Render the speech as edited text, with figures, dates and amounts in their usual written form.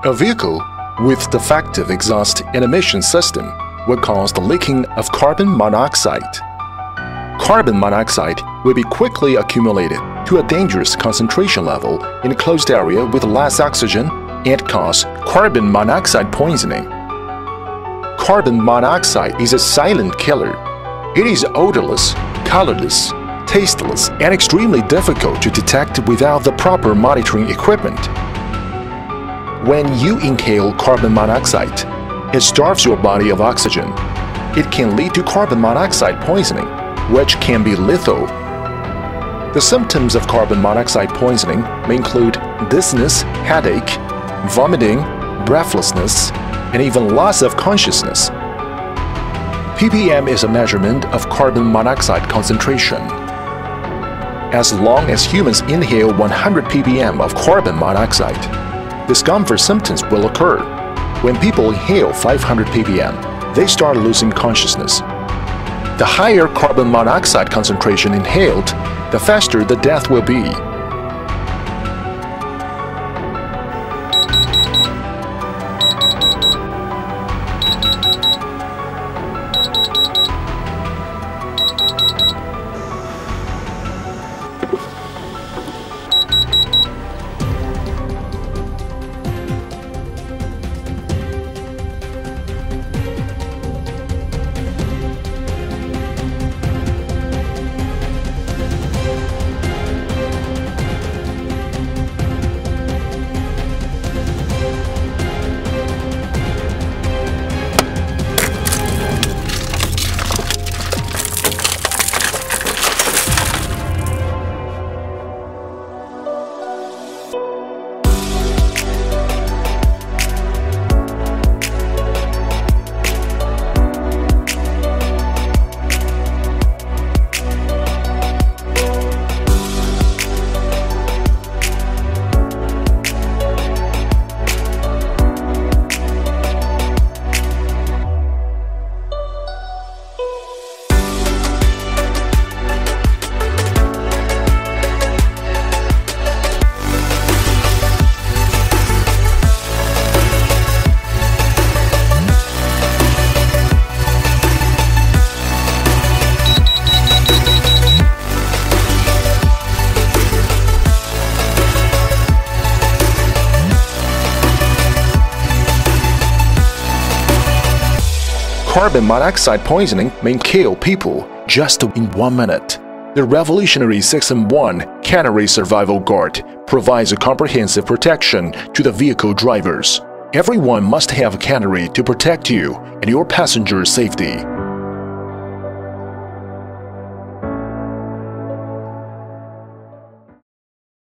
A vehicle with defective exhaust and emission system will cause the leaking of carbon monoxide. Carbon monoxide will be quickly accumulated to a dangerous concentration level in a closed area with less oxygen and cause carbon monoxide poisoning. Carbon monoxide is a silent killer. It is odorless, colorless, tasteless, and extremely difficult to detect without the proper monitoring equipment. When you inhale carbon monoxide, it starves your body of oxygen. It can lead to carbon monoxide poisoning, which can be lethal. The symptoms of carbon monoxide poisoning may include dizziness, headache, vomiting, breathlessness, and even loss of consciousness. ppm is a measurement of carbon monoxide concentration. As long as humans inhale 100 ppm of carbon monoxide, discomfort symptoms will occur. When people inhale 500 ppm, they start losing consciousness. The higher carbon monoxide concentration inhaled, the faster the death will be. Carbon monoxide poisoning may kill people just in 1 minute. The revolutionary System 1 Canary Survival Guard provides a comprehensive protection to the vehicle drivers. Everyone must have a Canary to protect you and your passenger's safety.